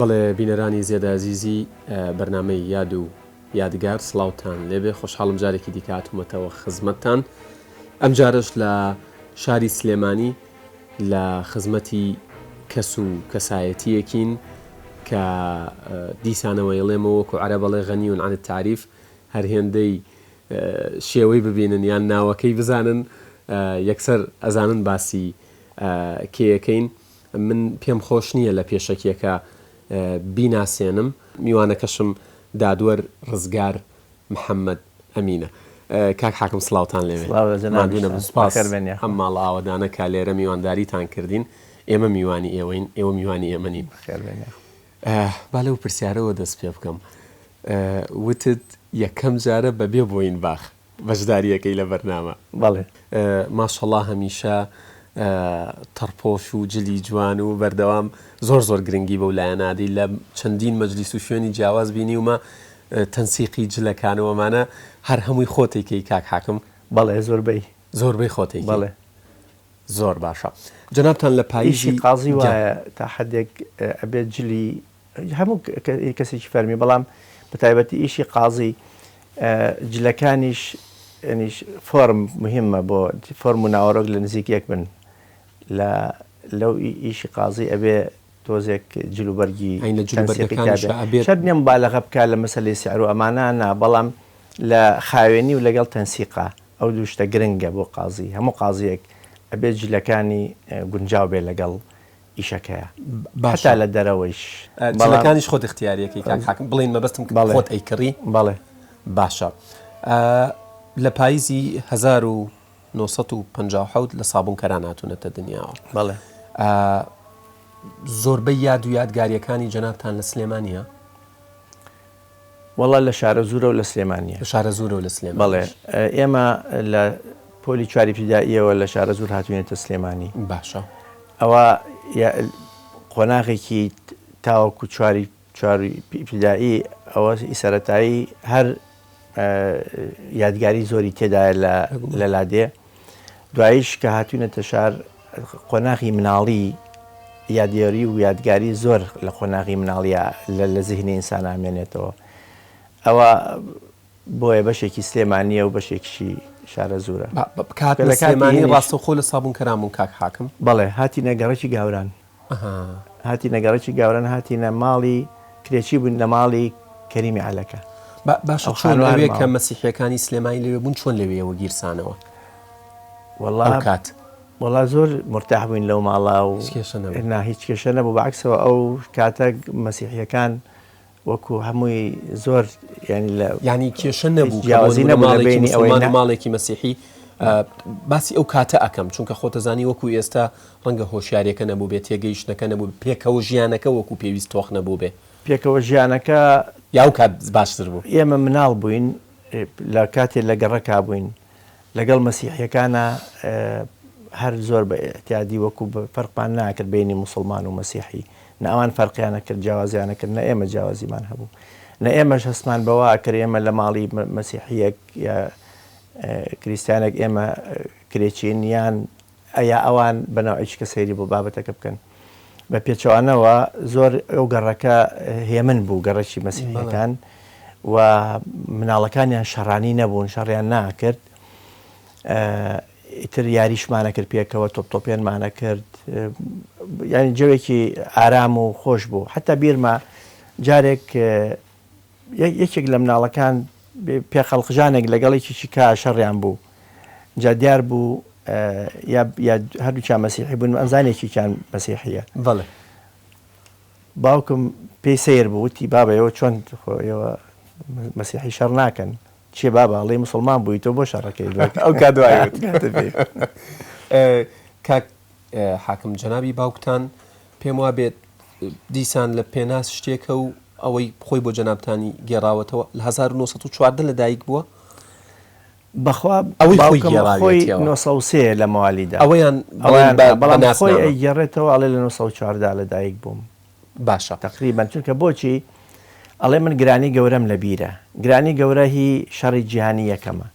بەڵێ بینەرانی زێدە عەزیزی بەرنامەی یاد و یادگار سڵاوتان لێبێ خۆشحاڵم جارێکی دیکە هاتوومەتەوە خزمەتتان ئەم جارش لە شاری سلێمانی لە خزمەتی کەس و کەسایەتیەکین کە دیسانەوە ئێڵێمەوە وەکو عەرەب بەڵێ غەنیون عن التعریف هەر هێندەی شێوەی ببینن یان ناوەکەی بزانن یەکسەر ئەزانن باسی کێیەکەین من پێم خۆش نییە لە پێشەکیەکە بیناسێنم میوانەکەشم دادوەر ڕزگار محەممەد ئەمینە کاک حاکم سڵاوتان لێوێ ئەم ماڵ ئاوەدانە کا لێرە میوانداریتان کردین ئێمە میوانی ئێوەین ئێوە میوانی ئێمەنین با لەو پرسیارەوە دەست پێ بکەم وتت یەکەم جارە بەبێ بۆین باخ بەشداریەکەی لە بەرنامە بەڵێ ماشەڵڵا هەمیشە تەڕپۆش و جلی جوان و بەردەوام زۆر گرنگی بەو لایەنادی لە چەندین مەجلیس و شوێنی جیاواز بینی ومە تەنسیقی جلەکانەوەمانە هەر هەمووی خۆتێکی کاک حاکم بەڵێ زۆربەی خۆتێکی بەڵێ زۆر باشە جەنابتان لە پاییژی قازی وایە تا حدێک ئەبێت جلی هەموو کەسێکی فەرمی بەڵام بەتایبەتی ئیشی قازی جلەکانیش فۆرم مهمە بۆ فۆرم و ناوەڕۆک لە نزیکیەک بن لەو ئیشی قازی ئەبێ تۆزێک جلوبەرگی شەر نێم بالەغە بکات لە مەسەلەی سیعر و ئەمانانە بەڵام لە خاوێنی و لەگەڵ تەنسیقا ئەو دوو شتە گرنگە بۆ قازی هەموو قازیەک ئەبێت جلەکانی گونجاو بێ لەگەڵ ئیشەکەیە باشە لە دەرەوەیش جلەکانیش خۆت اختیاریەکەی کاک حاکم بڵین مەبەستم خۆت ئەیکڕی بەڵێ باشە لە پاییزی 1950 لە سابوونکەران هاتوونەتە دنیاوە بەڵێ زۆربەی یاد و یادگاریەکانی جەنابتان لە سلێمانیە وەڵا لە شارە زوورە و لە سلێمانیە لە شارە زوورە و لە سلێمان بەڵێ ئێمە لە پۆلی چواری پیداییەوە لە شارە زوور هاتوونێتە سلێمانی باشە ئەوە قۆناغێکی تاوەکو چواری پیدایی ئەوە سەرەتایی هەر یادگاری زۆری تێدایە لە لادێ دواییش کە هاتوونەتە شار قۆناغی مناڵی یادیێری و یادگاری زۆر لە قۆناغی مناڵیە لە زیهنی ئینسان ئامێنێتەوە ئەوە بۆیە بەشێکی سلێمانیە و بەشێکیشی شارە زوورە سلێمانی ڕاستەوخۆ لە سابوونکەران بوون کاک حاکم بەڵێ هاتی نەگەڕێکی گاوران هاتینە ماڵی کرێکی بوون لە ماڵی کەریمی عەلەکە باشە چۆن لەوێ کە مەسیحیەکانی سلێمانی لەوێ بوون چۆن لەوێەوە گیرسانەوە وەڵا زۆر مرتاح بووین لەو ماڵا و هیچ کێشە نەبوو بەعکسەوە ئەو کاتە مەسیحیەکان وەکو هەمووی زۆر ینی کێشە نەبوو جیاوازی نەبوو ماڵێکی مەسیحی باسی ئەو کاتە ئەەکەم چونکە خۆتەزانی وەکو ئێستا ڕەنگە هۆشیارێکە نەبوو بێت تێگەیشتەکە نەبوو پێکەوە ژیانەکە وەکو پێویست تۆخ نەبوو بێ پێکەوە ژیانەکە یاو کات باشتر بوو ئێمە مناڵ بووین لە کاتێک لە گەڕەکا بووین لەگەڵ مەسیحیەکانە هەر زۆر بە ئێتیادی وەکو فەرقمان ناکرد بینی موسڵمان و مەسیحی نە ئەوان فەرقیانە کرد جیاوازیانە کرد نە ئێمە جیاوازیمان هەبوو نە ئێمەش هەستمان بەوا کرد ئێمە لە ماڵی مەسیحیەک یا کریسیانێک ئێمە کرێچین یان ئەوان بەناوعیش کە سەیری بۆ بابەتەکە بکەن بە پێچەوانەوە زۆر ئەو گەڕەکە هێمن بوو گەڕەکی مەسیحیەکان و مناڵەکانیان شەڕانی نەبوون شەڕیان ناکرد ئیتر یاریشمانە کرد پێکەوە تۆپتۆپیانمانە کرد ینی جەوێکی ئارام و خۆش بوو حتا بیرمە جارێک یەکێک لە مناڵەکان پێخەڵقژانێک لەگەڵێکیشی کا شەڕیان بوو جا دیار بوو یا هەردووچیان مەسیحی بوون ئەمزانێکیان مەسیحیە بەڵێ باوکم پێی سیر بوو وتی بابەوە چۆن خۆیەوە مەسیحی شەڕ ناکەن چێ بابە ئەڵێ موسڵمان بووی تۆ بۆ شەڕەکەی ئەو کا دوای کاک حاکم جەنابی باوکتان پێم وا بێت دیسان لە پێناس شتێکە و ئەوەی خۆی بۆ جەنابتانی گێڕاوەتەوە لە 1940 لەدایک بووە بەخوا خۆی 1930 لە ماوالیدا بەڵام خۆی ئەیگەڕێتەوە ئەڵێ لە 1940 لەدایک بووم باشە تقریبان چونکە بۆچی ئەڵێ من گرانی گەورەم لە بیرە گرانی گەورە هی شەڕی جیهانی یەکەمە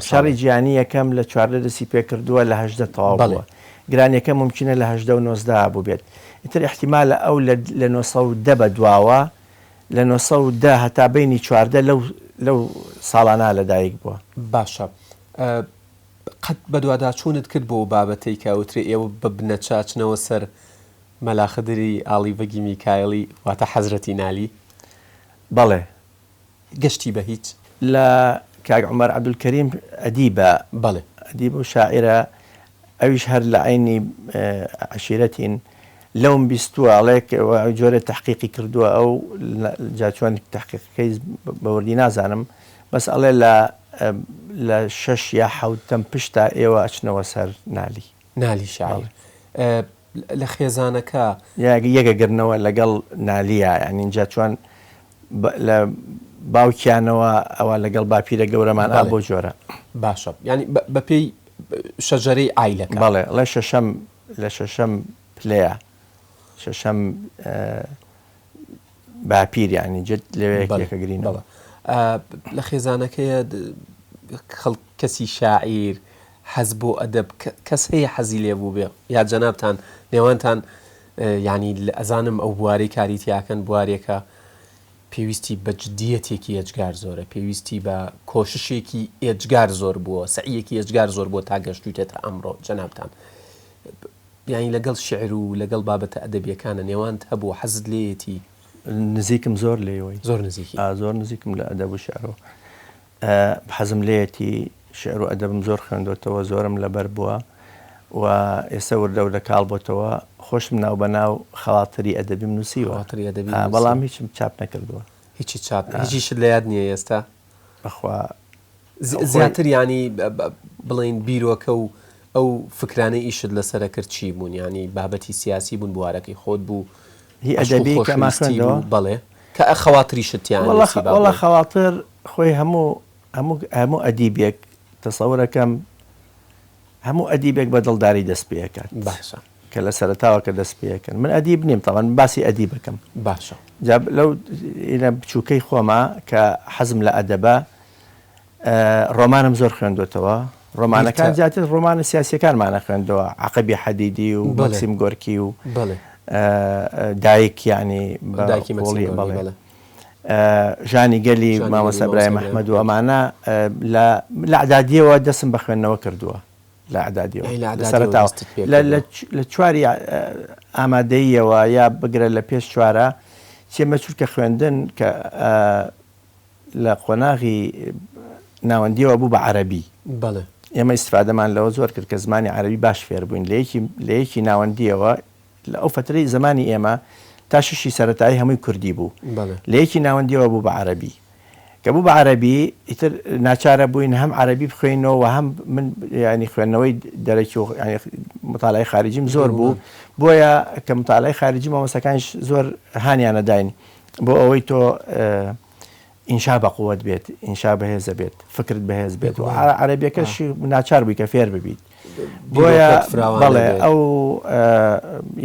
شەڕی جیهانی یەکەم لە 4 دەسی پێ کردووە لە 18 تەواو بووە گرانیەکە ممکنە لە 19 بوو بێت ئیتر احتیمالە ئەو لە 1970 بە دواوە لە 1970 هەتا بینی 14 لەو ساڵانە لەدایک بووە. باشە قەت بە دوواداچوونت کرد بۆ بابەتەی کەوترێ ئێوە ببنە چاچنەوە سەر مەلاخدری ئاڵی بەگی میکایلی واتە حەزرەتی نالی؟ بەڵێ گەشتی بە هیچ لە کاک عومەر عەبدولکەریم ئەدیبە، بەڵێ ئەدیب و شاعرە، ئەویش هەر لە عینی عەشیرەتین لەوم بیستووە ئەڵێک جۆرە تحقیقی کردووە ئەو جاچوان تحقیقەکەی بەوردی نازانم بەس ئەڵێ لە 6 یا 7 پشتا ئێوە ئەچنەوە سەر نالی شاعیر لە خێزانەکە یەکەگرنەوە لەگەڵ نالیە، ینی اینجا چۆن لە باوکیانەوە ئەوە لەگەڵ باپیرە گەورەمان بۆ جۆرە. باشە ینی بە پێی شەجەرەی ئایلەکە. بەڵێ لە شەشەم پلەیە، شەشەم باپیر ینی جد لەوەیەکە گرین. لە خێزانەکەیە کەسی شاعیر حەز بۆ ئەدەب کەس هەیە حەزی لێ بوو بێ یا جەنابتان نێوانتان ینی ئەزانم ئەو بوارەی کاریتیاکەن بوارێکە پێویستی بە جدیەتێکی ئێجگار زۆرە، پێویستی بە کۆششێکی ئێجگار زۆر بووە، سعیەکی ئێجگار زۆر بۆ تا گەشتوتێتە ئەمڕۆ جەنابتان یانی لەگەڵ شعر و لەگەڵ بابەتە ئەدەبیەکانە نێوانت هەبوو حەزت لێیەتی؟ نزیکم زۆر لێەوەی زۆر نزیکی زۆر نزیکم لە ئەدەب و شعرەوە حەزم لێیەتی شعر و ئەدەبم زۆر خوێندۆتەوە، زۆرم لەبەر بووە و ئێستا وردە لە کاڵ بۆتەوە خۆشم ناو بەناو خەڵاتری ئەدەبیم نووسیوە بەڵام هیچم چاپ نەکردووە، هیچی چاپ هیچیشت لە یاد نییە ئێستا؟ بەخوا زیاتر ینی بڵێن بیرۆکە و ئەو فکرانەی ئیشت لەسەرە کرد چی بوون؟ ینی بابەتی سیاسی بوون بوارەکەی خۆت بوو هی ئەدەبی کەماخوێندەوە؟ بەڵێ کە خەواتریشتیان وەڵا خەواتر خۆی هەموو ئەدیبێک تەسەورەکەم هەموو ئەدیبێک بە دڵداری دەست پێەکات باشە کە لە سەرەتاوە کە دەست پێەکەن. من ئەدیب نیم تەوان باسی ئەدیبەکەم باشە لەو بچووکەی خۆما کە حەزم لە ئەدەبە ڕۆمانم زۆر خوێندوتەوە، ڕۆمانەکان زیاتر ڕۆمانە سیاسیەکانمانە خوێندەوە، عەقەبی حەدیدی و مەکسیم گۆرکی و دایک ینی بەڵێ ژانی گەلی مامۆستا ئیبراهیم ئەحمەد و ئەمانە لە عەدادیەوە دەستم بە خوێندنەوە کردووە لە عەدادیەوە سەرەتاوە لە چواری ئامادەییەوە یا بگرە لە پێش چوارە چێمە چورکە خوێندن کە لە قۆناغی ناوەندیەوە بوو بە عەرەبی. بەڵێ ئێمە ئیسفادەمان لەوە زۆر کرد کە زمانی عەرەبی باش فێر بووین لە یەکی ناوەندیەوە لە ئەو فترەی زمانی ئێمە تا ششی سەرەتایی هەمووی کوردی بوو، لە یەکی ناوەندیەوە بوو بە عەرەبی کە بوو بە عەرەبی ئیتر ناچارە بووین هەم عەرەبی بخوێنەوە و هەم من ینی خوێندنەوەی دەرەکی و مطالعەی خارجیم زۆر بوو بۆیە کە مطالعەی خارجی مامۆستاکانیش زۆر هانیانە داین بۆ ئەوەی تۆ ئینشا بە قووەت بێت، ئینشا بەهێزە بێت، فکرت بەهێز بێت و عەرەبیەکەشی ناچار بووی کە فێر ببیت. بۆیە بەڵێ ئەو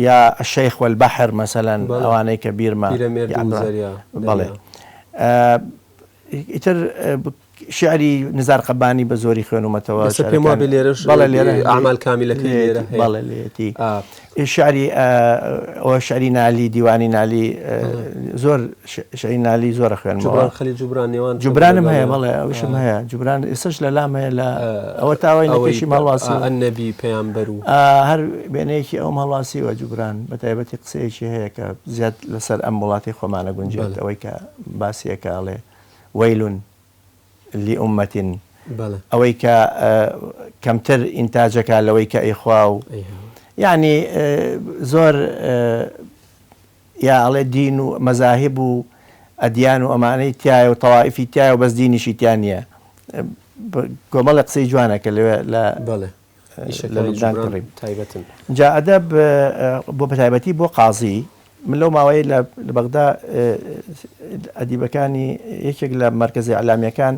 یا الشەیخ والبەحر مەسەلەن ئەوانەی کە بیرمە بەڵێ ئیتر شعری نزار قەبانی بە زۆری خوێنومەتەوە پێم وابێ لێرەش ئەعمال کامیلەکەی لێرە هەیە. بەڵێ لێتی شعری ئەوە شعری نالی دیوانی نالی زۆر شعری نالی زۆرە خوێنمەوە. خەلیل جوبران نێوان جوبرانم هەیە بەڵێ ئەوشم هەیە جوبران ئێستاش لە لام هەیە لە ئەوە تاوای نەکەشی مەڵواسی ئەنەبی پەیامبەر و هەر وێنەیەکی ئەو مەڵواسیوە جوبران بە تایبەتی قسەیەکی هەیە کە زیاد لەسەر ئەم وڵاتی خۆمانە گونجێت ئەوەی کە باسیەکە ئەڵێ وەیلون لأمة ئەوەی کە کەمتر ئینتاجەکە لەوەی کە ئەیخوا و یعنی زۆر یا ئەڵێ دین و مەزاهب و ئەدیان و ئەمانەی تایە و تەوائفی تایە و بەس دینیشی تیان نییە. کۆمەڵە قسەی جوانەکە لەوێ لە لوبنان کڕیم. جا ئەدەب بۆ بەتایبەتی بۆ قازی من لەو ماوەی لە بەغدا ئەدیبەکانی یەکێک لە مەرکەزی ئەعلامیەکان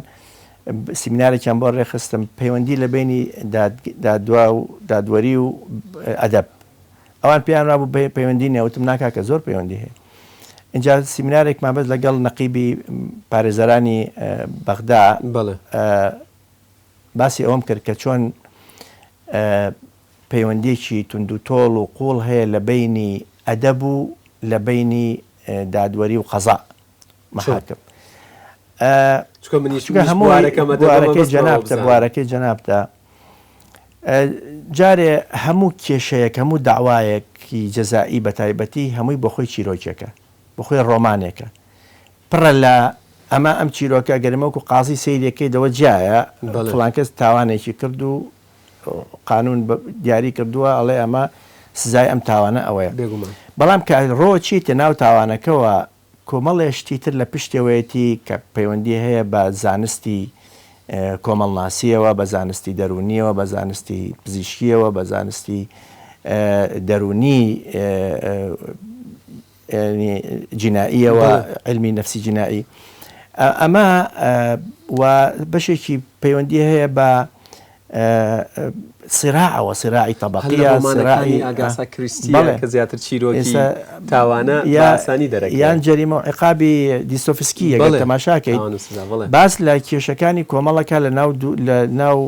سیمینارێکیان بۆ ڕێخستم پەیوەندی لە بینی دادوا و دادوەری و ئەدەب ئەوان پێیان رابوو پەیوەندی نێوتم ناکا کە زۆر پەیوەندی هەیە. اینجا سیمینارێک مابەست لەگەڵ نەقیبی پارێزەرانی بەغدا باسی ئەوم کرد کە چۆن پەیوەندیێکی تونند و تۆڵ و قوڵ هەیە لە بینی ئەدەب و لە بینی دادوەری و قەزا محاکم بوارەکەی جەنابتە جارێ هەموو کێشەیەک هەموو داوایەکی جەزایی بە تایبەتی هەمووی بۆ خۆی چیرۆکێکە بۆ خۆی ڕۆمانێکە پڕە لە ئەمە ئەم چیرۆکە گەرمەوەکو قازی سەیرەکەیدەوە جایە فڵان کەس تاوانێکی کرد و قانون دیاری کردووە ئەڵێ ئەمە سزای ئەم تاوانە ئەوەیە بەڵام کە ڕۆچیتە ناو تاوانەکەەوە کۆمەڵێشتی تر لە پشتەوەیەتی کە پەیوەندی هەیە بە زانستی کۆمەڵناسیەوە بە زانستی دەرونیەوە بە زانستی پزیشکیەوە بە زانستی دەرونی جینائیەوە علمی نەفسی جینایی ئەمە و بەشێکی پەیوەندی هەیە بە سراعەوە سراعی تەبەقیە سراعی ئاگاسا کریستیە کە زیاتر چیرۆکی تاوانە یاسانی دەرەکە یان جەریمە و عقابی دیستۆفسکی ئەگەر تەماشاکەیت باس لە کێشەکانی کۆمەڵەکە لە ناو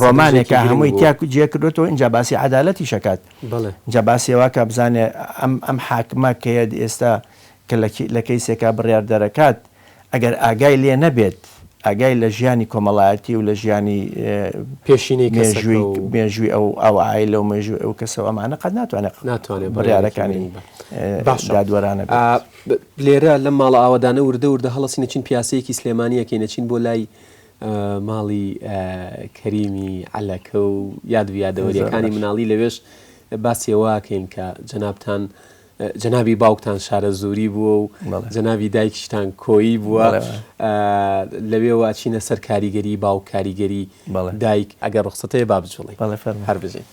ڕۆمانێکە هەمووی تیاک جێ کردوێتەوە اینجا باسی عەدالەتی شەکات اینجا باسیەوە کە بزانێ ئەم حاکمە کە ئێستا کە لە کەیسێکا بڕیار دەرەکات ئەگەر ئاگای لێ نەبێت ئاگای لە ژیانی کۆمەڵایەتی و لە ژیانی پێشینەی مێژووی ئەو ئایلە و مێژووی ئەو کەسەوە ئەمانە قەت ناتوانێت بڕیارەکانی دادوەرانە لێرە لەم ماڵە ئاوادانە وردە هەڵەسی نەچین پیاسەیەکی سلێمانیەکەی نەچین بۆ لای ماڵی کەریمی عەلەکە و یادەوەریەکانی مناڵی لەوێش باسیەوەکەین کە جەنابتان جەنابی باوکتان شارە زووری بووە و جەنابی دایکیشتان کۆیی بووە لەوێەوە چینە سەر کاریگەری باوک کاریگەری دایک ئەگەر ڕخسەتەیە با بجوڵی هەر بژین.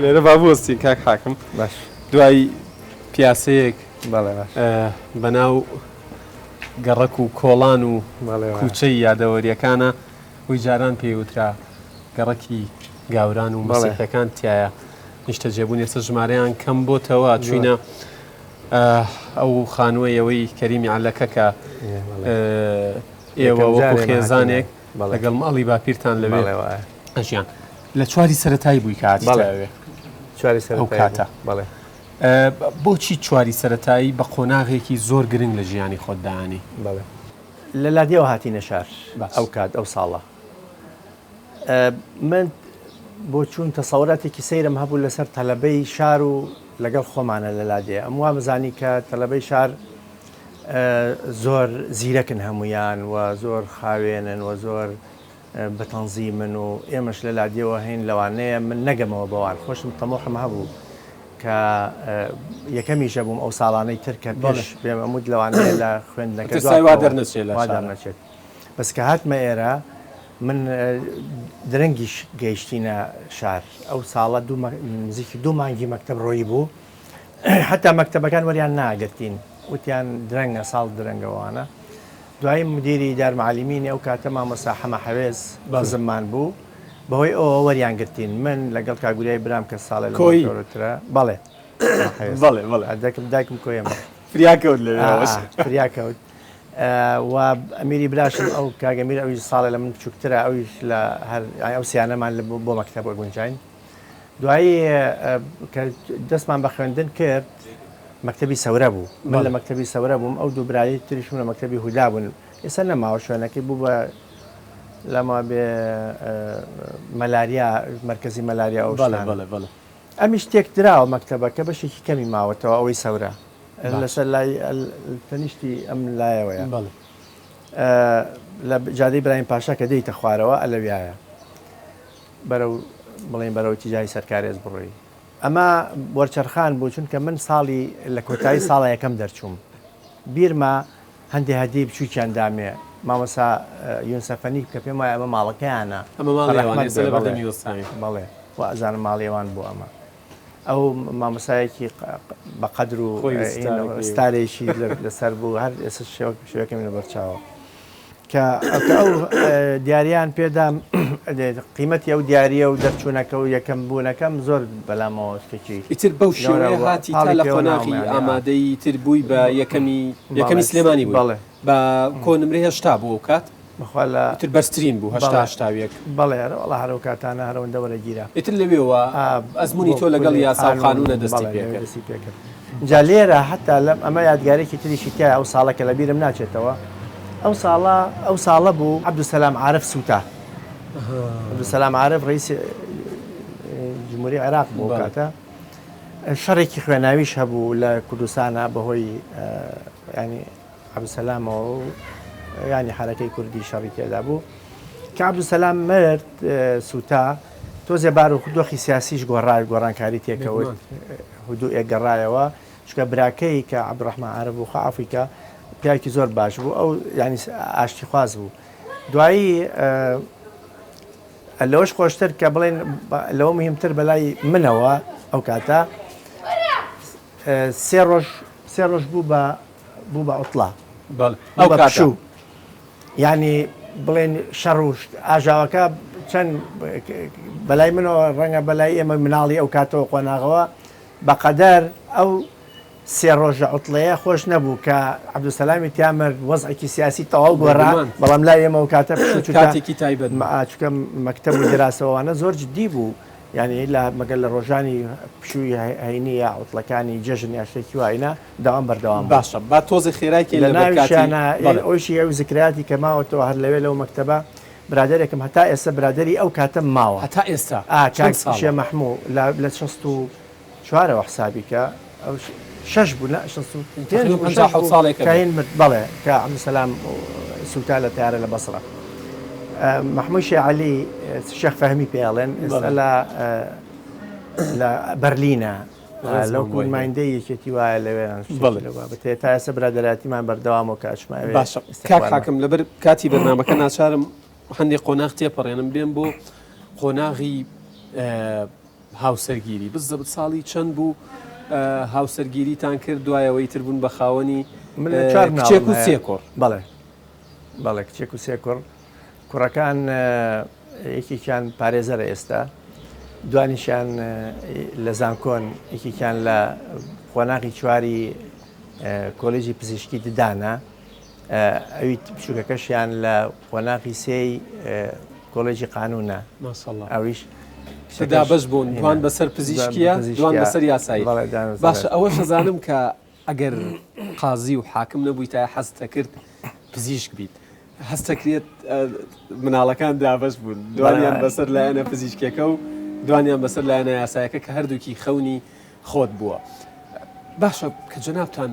لێرە بابووەستی کاک حاکم دوای پیاسەیەک بەناو گەڕەک و کۆڵان و کوچەی یادەوەریەکانە وی جاران پێوترا گەڕەکی گاوران و مەسیحەکان تایە نیشتە جێبوون ئێستا ژمارەیان کەم بۆتەوە چوینە ئەو خانووەی ئەوەی کەریمی عەلەکە کە ئێوە وەکو خێزانێک لەگەڵ ماڵی باپیرتان لەوێ ئەژیان لە چواری سەرەتایی بووی کاتیاوێ ئەو کاتە بۆچی چواری سەرەتایی بە قۆناغێکی زۆر گرنگ لە ژیانی خۆتدانی لە لادێەوە هاتینە شار ئەو کات ئەو ساڵە من بۆ چوون تەسەوراتێکی سەیرم هەبوو لەسەر تەلەبەی شار و لەگەڵ خۆمانە لە لادێ ئەم وا بزانی کە تەلەبەی شار زۆر زیرەکن هەمویان و زۆر خاوێنن و زۆر بەتەنزیمن و ئێمەش لە لادێەوە هەین لەوانەیە من نەگەمەوە بەوان خۆشم تەمۆحم هەبوو کە یەکەمیشە بووم ئەو ساڵانەی ترکە پێش بێم ئەمود لەوانەیە لە خوێندنەکە دەرنەچێت بەس کە هاتمە ئێرە من درەنگیش گەیشتینە شار ئەو ساڵە نزیکی 2 مانگی مەکتەب ڕۆیی بوو حتا مەکتەبەکان وەریان ناگرتین وتیان درەنگە ساڵ درەنگەوانە دوای مدیری دارمعالیمینی ئەو کاتە مامۆستا حەمە حەوێز زمان بوو بەهۆی ئەوە وەریان گرتین من لەگەڵ کاگوریای برام کە ساڵە لەترە بەڵێ دایکم کۆیەمە فریاکەوت لێ فریاکەوت و ئەمیری براشم ئەو کاگەمیر ئەوی ساڵە لە من بچووکترە ئەویش لە ئەو سیانەمان بۆ مەکتەب گونجین دوایی کە دەستمان بە خوێندن کرد مەکتەبی سەورە بوو من لە مەکتەبی سەورە بووم ئەو دوو برایی تریشم لە مەکتەبی هودا بوون ئێستا نەماوە شوێنەکەی بوو بە لەما بێ مەلاریا مرکزی مەلاریا ئەو ئەمی شتێک دراوە مەکتەبەکە بەشێکی کەمی ماوەتەوە ئەوەی سەورە لەسەر لای تەنیشتی ئەم لایەوەیە لە جادەی برایم پاشا کە دەیتە خوارەوە ئەلەویایە بەرەو بڵێن بەرەو تیجای سەرکارێز بڕۆی ئەمە وەرچەرخان بوو چونکە من ساڵی لە کۆتایی ساڵە یەکەم دەرچووم بیرما هەندێک هەدی بچووکیان دامێ مامەسا یونسەفەنی کە پێم وایە ئەمە ماڵەکەیانە بەڵێ ئەزانم ماڵێوان بوو ئەمە ئەو مامەسایەکی بە قەدر و ستارێکی لەسەر بوو هەر ئێستا شوێکەکەم لە بەرچاوە کە ئەو دیاریان پێدام قیمەتی ئەو دیارە و دەرچوونەکە و یەکەم بوونەکەم زۆر بەلامەوە شتێکی ئیتر بەو شێوەیە هاتی تا لە قۆناغی ئامادەی تر بووی بە یەکەمی سلێمانی بوو بە کۆنمرە هێشتا بوو کات تر بەرزترین بوو هەشتا بەڵێ وڵا هەرو کاتانە هەرەوەندە وەرەگیرە ئیتر لەوێەوە ئەزمموی تۆ لەگەڵ یاسا و قانونە دەستی پێکرد جا لێرە حتا لەم ئەمە یادگارێکی تریشی تایە ئەو ساڵەکە لە بیرم ناچێتەوە ئەو ساڵە بوو عەبدولسەلام عارف سوتا عەبدولسەلام عارف ڕئیس جمهوری عێراق بوو کاتە شەڕێکی خوێناویش هەبوو لە کوردستانە بەهۆی ینی عەبدولسەلامەوە و ینی حرەکەی کوردی شەڕی تێدا بوو کە عەبدولسەلام مرد سوتا تۆزێ بار و دۆخی سیاسیش گۆڕانکاری تێکەوت هودوء گەڕایەوە چکە براکەی کە عەبدوڕەحمان عارف بوو خەعافیکە پیاکی زۆر باش بوو ئەو ینی ئاشتی خواز بوو دوایی لەوەش خۆشتر کە بڵێن لەوە مهمتر بەلای منەوە ئەو کاتە سێ ڕۆژ بوو بە عوتڵا ئەو بەشوو ینی بڵێن شەڕ و ئاژاوەکە چەند بەلای منەوە ڕەنگە بەلای ئێمە مناڵی ئەو کاتەوە قۆناغەوە بەقەدەر ئەو سێ ڕۆژە عوتڵەیە خۆش نەبوو کە عەبدولسەلامی تیامرد وەزعێکی سیاسی تەواو گۆڕا بەڵام لای ئێمە و کاتە کاتێکی تایبەت چکە مەکتەب و دراسەوانە زۆر جدی بوو ینی مەگەل لە ڕۆژانی پشووی هەینیە عوتڵەکانی جەژن یا شتێکی وایە داوام بەردەوام باشە با تۆزی خێراکی لە ناویشانە ئەوشی ئەو زکراتی کە ماوەتەوە هەر لەوێ لەو مەکتەبە برادێکم هەتا ئێستا برادری ئەو کاتە ماوە هەتا ئێستا شێ مەحموو لە 64ەوە حسابیکە ئەو 6 بوو ساڵێکین مرد بەڵێ کە عەبدولسەلام سوتا لە تیارە لە بەسڕە محموود شێعەلی شێخ فەهمی پێڵێن ئێستا لە بەرلینە لەو کوردمایندەی یەکێتی وایە لەوێ تا ئێستا برادەراتیمان بەردەوام و کاچماوێ باشە کاک حاکم لەبەر کاتی بەرنامەکە ناچارم هەندێک قۆناغ تێپەڕێنم بێن بۆ قۆناغی هاوسەرگیری بزەبت ساڵی چەند بوو هاوسەرگیریتان کرد دوایەوەی تر بوون بە خاوەنی کچێک و سێ کۆڕ بەڵێ کچێک و سێ کوڕ کوڕەکان یەکێکیان پارێزەرە ئێستا دوانیشان لە زانکۆن یەکێکیان لە قۆناغی چواری کۆلێژی پزیشکی ددانە ئەوی بچووکەکەشیان لە قۆناغی سێی کۆلێژی قانونە ئەویش سدا بەش بوون دوان بەسەر پزیشکیە دوان بەسەر یاسایی باشە ئەوە شەزانم کە ئەگەر قازی و حاکم نەبووی تا حەزتە کرد پزیشک بیت هەستەکرێت مناڵەکان دابەش بوون دوانیان بەسەر لایەنە پزیشکەکە و دوانیان بەسەر لایەنە یاسایەکە کە هەردووکی خەونی خۆت بووە باشە کە جەنابتان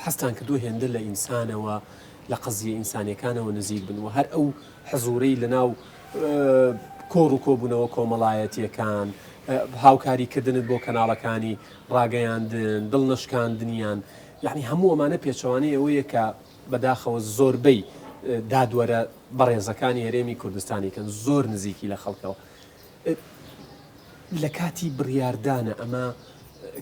حەستان کردووە هێندە لە ئینسانەوە لە قەزیە ئینسانیەکانەوە نزیک بن و هەر ئەو حەزوورەی لەناو کۆڕ و کۆبوونەوە کۆمەڵایەتیەکان هاوکاریکردنت بۆ کەناڵەکانی ڕاگەیاندن دڵنشکاندنیان یعنی هەموو ئەمانە پێچەوانەی ئەوەیە کە بەداخەوە زۆربەی دادوەرە بەڕێزەکانی هەرێمی کوردستانیکەن زۆر نزیکی لە خەڵکەوە لە کاتی بڕیاردانە ئەمە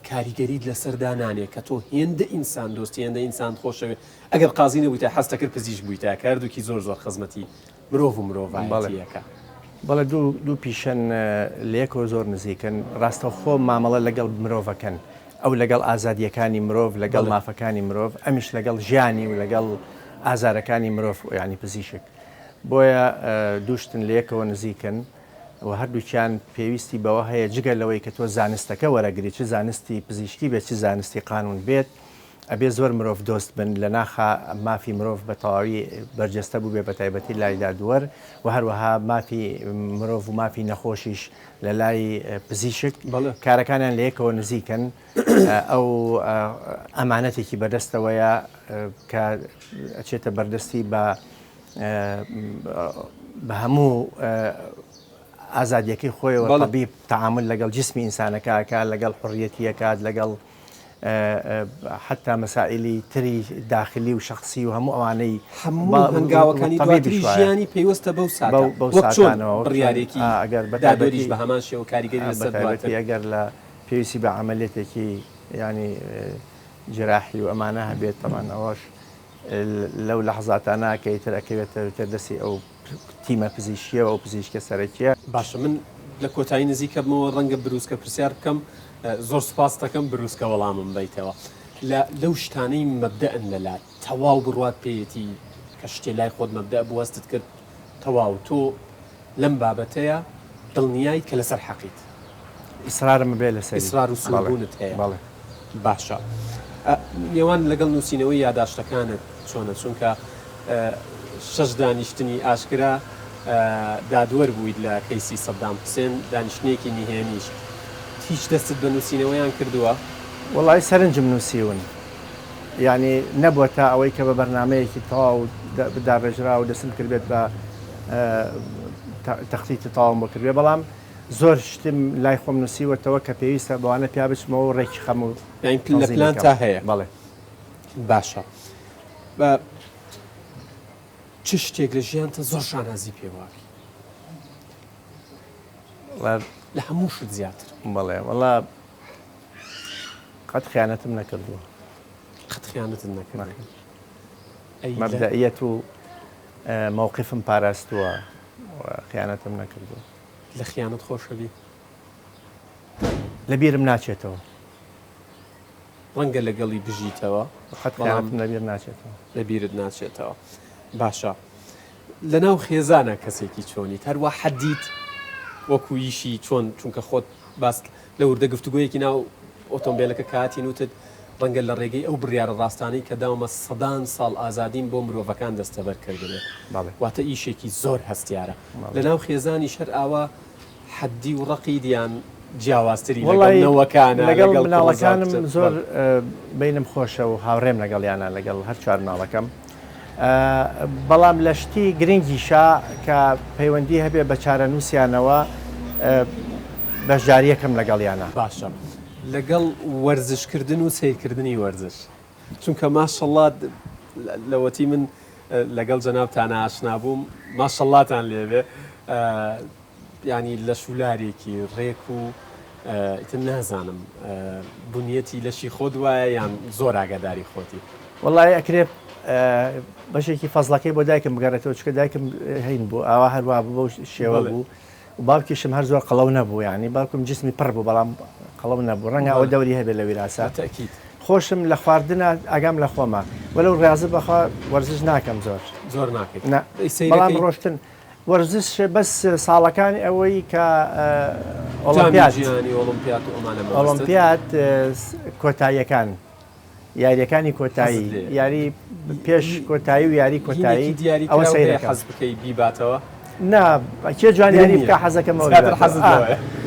کاریگەریت لەسەردانانێ کە تۆ هێندە ئینسان دۆستی هێندە ئینسان خۆشەوێت ئەگەر قازی نەبوویتە حەستە کرد پزیشک بوویتە کاردووکی زۆر خزمەتی مرۆڤ و مرۆڤایەتیەکە بەڵێ دوو پیشەن لەیەکەوە زۆر نزیکن ڕاستەوخۆ مامەڵە لەگەڵ مرۆڤەکەن ئەو لەگەڵ ئازادیەکانی مرۆڤ لەگەڵ مافەکانی مرۆڤ ئەمیش لەگەڵ ژیانی و لەگەڵ ئازارەکانی مرۆڤ ینی پزیشک بۆیە دووشتن لەیەکەوە نزیکن و هەردووچیان پێویستی بەوە هەیە جگە لەوەی کە تۆ زانستەکە وەرەگری چ زانستی پزیشکی بێت چ زانستی قانون بێت ئەبێ زۆر مرۆڤ دۆست بن لە ناخە مافی مرۆڤ بە تەواوی بەرجەستە بوو بێ بە تایبەتی لایدا دووەر و هەروەها مافی مرۆڤ و مافی نەخۆشیش لە لای پزیشک کارەکانیان لە یەکەوە نزیکەن ئەو ئەمانەتێکی بەدەستەوەیە کە ئەچێتە بەردەستی بە هەموو ئازادیەکەی خۆیەوە طبیب تعامل لەگەڵ جسمی ئینسانەکە لەگەڵ حڕیەتیەکات لەگەڵ حتا مەسائلی تری داخلی و شخصی و هەموو ئەوانەی هەموو هەنگاوەکانی دواتری ژیانی پێوەستە بەو ساتانەوە بڕیارێکی ئەگەر بەدادۆریش بە هەمان شێوە کاریگەری لەسەر ئەگەر لە پێویستی بە عملیاتێکی ینی جراحی و ئەمانە هەبێت تەمان ئەوەش لەو لەحظاتانە کەیتر ئەکەوێتە دەستی ئەو تیمە پزیشکیەوە ئەو پزیشکە سەرەکیە. باشە من لە کۆتایی نزیکەمەوە ڕەنگە بروسکە پرسیار بکەم زۆر سپاس دەکەم بروسکە وەڵامم بیتەوە لەو شتانەی مەبدەئن لەلا تەواو بڕوات پێیەتی کە شتێ لای خۆت مەبدە بوەستت کرد تەواو تۆ لەم بابەتەیە دڵنیایت کە لەسەر حەقیت ئیسرارم بێ لەسەر ئیسرار و سووربوونت هەیە باشە نێوان لەگەڵ نووسینەوەی یاداشتەکانت چۆنە چونکە شەش دانیشتنی ئاشکرا دادوەر بوویت لە کەیسی سەدام حوسێن دانیشتنێکی نهێنیش هیچ دەستت بە نووسینەوەیان کردووە؟ وڵی سەرنجم نووسیون یعنی نەبووە تا ئەوەی کە بە بەرنمەیەکی تەواو بداڕێژرا و دەستم کردێت بە تەختیتی تاوام بۆ کردوێ بەڵام زۆر شتم لای خۆم نووسیوەتەوە کە پێویستە بەوانە پیا بچمەوە ڕێکی خەم و لە پلان تا هەیە بەڵێ باشە چ شتێک لە ژیانتە زۆر شانازی پێواکی لە هەموو شت زیاتر بەڵێ وەڵا قەت خیانەتم نەکردووە قەت خیانەتم نەکرد مەبدەئیەت و مووقفم پاراستووە خیانەتم نەکردووە لە خیانەت خۆشەوی لەبیرم ناچێتەوە ڕەنگە لەگەڵی بژیتەوە قەت خیانەتم لەبیر ناچێتەوە لەبیرت ناچێتەوە باشە لەناو خێزانە کەسێکی چۆنیت هەروە حەدیت وەکو یشی چۆن چونکە خۆت باس لە وردە گفتوگویەکی ناو ئۆتۆمبیلەکە کاتی نوتت ڕەنگە لە ڕێگەی ئەو بڕیارە ڕاستانەی کە داومە سەدان ساڵ ئازادیم بۆ مرۆڤەکان دەستەبەر کردێت واتە ئیشێکی زۆر هەستیارە لەناو خێزانی شەر ئاوا حەدی و ڕقی دیان جیاوازتری لەگەڵەوەکانە لەگەڵ مناڵەکانم زۆر بینم خۆشە و هاوڕێم لەگەڵیانە لەگەڵ هەر چوار مناڵەکەم بەڵام لە شتی گرنگیشا کە پەیوەندی هەبێ بە چارە نووسیانەوە بەشداریەکەم لەگەڵیانە باشە لەگەڵ وەرزشکردن و سیرکردنی وەرزش چونکە ماشەڵڵا لەوەتی من لەگەڵ جەنابتانە ئاشنا بووم ماشەڵڵاتان لێبێ ینی لە شولارێکی ڕێک و ئیتر نازانم بنیەتی لەشی خۆت وایە یان زۆر ئاگاداری خۆتی وەڵی ئەکرێ بەشێکی فەزڵەکەی بۆ دایکم بگەڕێتەوە چکە دایکم هەین بوو ئاوا هەروە بۆ شێوە بوو باوکیشم هەر زۆر قەڵەو نەبوو ینی باوکم جسمی پڕ بوو بەڵام قەڵەو نەبوو ڕەنگە ئەوە دەوری هەبێت لە ویراسات خۆشم لە خواردنە ئاگام لە خۆمە وەلەو ڕازە بەخوا وەرزش ناکەم زۆر ناکەیت بەڵام ڕۆشتن وەرزش بەس ساڵەکانی ئەوەی کە ئۆلۆمپیات کۆتاییەکان یاریەکانی کۆتایی یاری پێش کۆتایی و یاری کۆتایی ئەوە سەیرە حەز بکەی بیباتەوە نا کێ جوانیاری بکە حەزەکەمەوە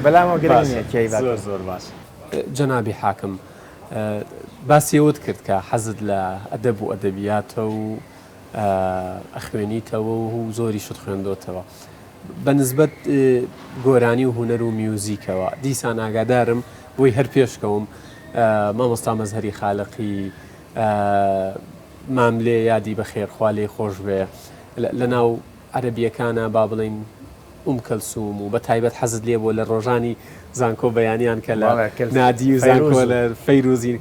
بەلامەوە گرنگە زۆر باش جەنابی حاکم باسیەوەت کرد کە حەزت لە ئەدەب و ئەدەبیاتە و ئەخوێنیتەوە و زۆری شت خوێندۆتەوە بەنسبەت گۆرانی و هوەر و میوزیکەوە دیسان ئاگادارم بۆی هەر پێشکەوم مامۆستا مەزهەری خالقی ماملێ یادی بە خێرخوا لێ خۆش بێ لە ناو عەرەبیەکانە با بڵین کەلسوم و بە تایبەت حەزت لێ بۆ لە ڕۆژانی زانکۆ بەیانیان کە لە نادی و زانکۆ لە فەیروزین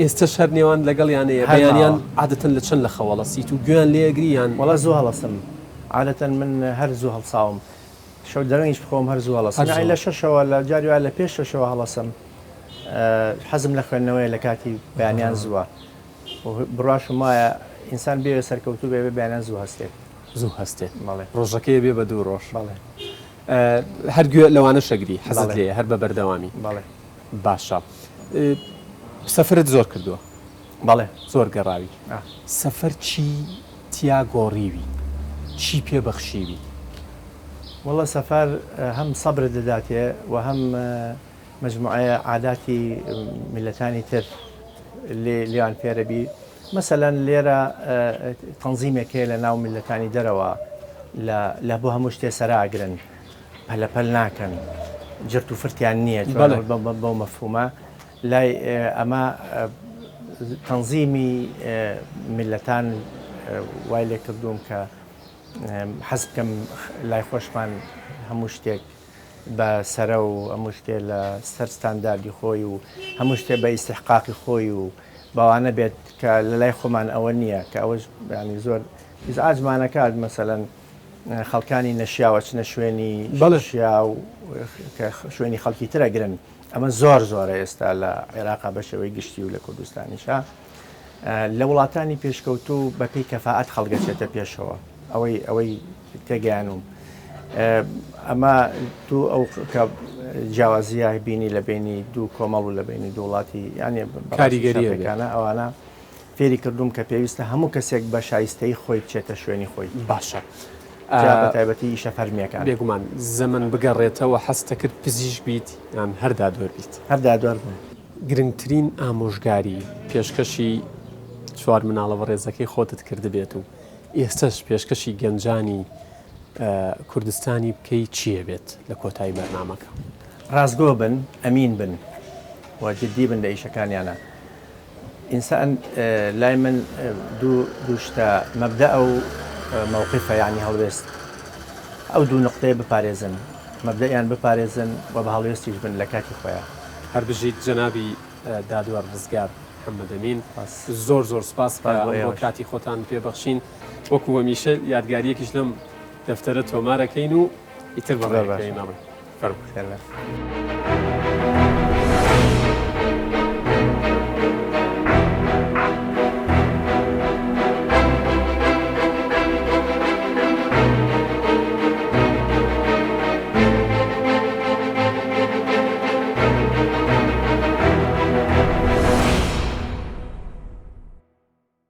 ئێستا شەر نێوان لەگەڵیانەیە بەیانیان عادەتەن لە چەند لە خەوەڵەسیت و گوێیان لێگریان وەڵا زوو هەڵەسم عادەتەن من هەر زوو هەڵساوم شەو دەرەنگیش بخۆم هەر زوو هەڵەسم لە شەشەوە لە جاریوە لە پێش شەشەوە هەڵەسم حەزم لە خوێندنەوەی لە کاتی بەیانیان زووە بڕاشم وایە ئینسان بێوێ سەرکەوتوو بێ بەیانیان زوو هەستێت زوو هەستێت ڕۆژەکەی بێ بە دوو ڕۆژ هەرگوێ لەوانە شەگری حەزت لێ هەر بە بەردەوامی بەڵێ باشە سەفرت زۆر کردووە بەڵێ زۆر گەڕاوی سەفەر چی تیا گۆڕیوی چی پێبەخشیوی؟ وڵە سەفەر هەم سەبر دەداتێ و هەم مجموعەیە عاداتی میلەتانی تر لێیان فێرەبی مەسەلەن لێرە تەنزیمێکەیە لە ناو میلەتانی دەرەوە لە بۆ هەموو شتێ سەراگرن پەلەپەل ناکەن جرت و فرتیان نییە بەو مەفهومە لای ئەمە تەنزیمی میلەتان وای لێ کردوم کە حەز بکەم لای خۆشمان هەموو شتێک بە سەرە و هەموو شتێ لە سەر ستانداردی خۆی و هەموو شتێ بە ئیستحقاقی خۆی و باوانە بێت کە لە لای خۆمان ئەوە نییە کە ئەوەش ینی زۆر ئاجمانەکات مەسەلەن خەڵکانی نەشیاوە چنە شوێنی شیا و شوێنی خەڵکی ترەگرن ئەمە زۆر زۆرە ئێستا لە عێراقا بەشەوەی گشتی و لە کوردستانیشا لە وڵاتانی پێشکەوتوو بەپێی کەفاعەت خەڵگەچێتە پێشەوە ئەوەی تێگەیانوم ئەمە دوو ئەو کە جیاوازیە بینی لە بینی دوو کۆمەڵ و لە بینی دوو وڵاتی یانێ کاریگەریەکانە ئەوانە فێری کردوم کە پێویستە هەموو کەسێک بە شایستەی خۆی بچێتە شوێنی خۆی باشە بە تایبەتی ئیشە فەرمیەکان بێگومان زەمن بگەڕێتەوە حەستە کرد پزیشک بیت یان هەردا دوور بیت هەردا دوور بوون گرنگترین ئامۆژگاری پێشکەشی چوار مناڵەوە ڕێزەکەی خۆتت کرد بێت و ئێستش پێشکەشی گەنجانی کوردستانی بکەی چییە بێت لە کۆتایی بەرنامەکە؟ ڕازگۆ بن ئەمین بن و جددی بن لە ئیشەکانیانە ئینسان لای من دوو شتە مەبدە ئەو مووقفە یعنی هەڵوێست ئەو دوو نقطەیە بپارێزن مەبدەیان بپارێزن و بە هەڵوێستیش بن لە کاتی خۆیان هەر بژیت جەنابی دادوەر ڕزگار محەممەدەمین زۆر زۆر سپاس بۆ کاتی خۆتان پێبەخشین وەکو هەمیشە یادگاریەکیش لەم دەفتەرە تۆمارەکەین و ئیتر بەڕێ فەرموو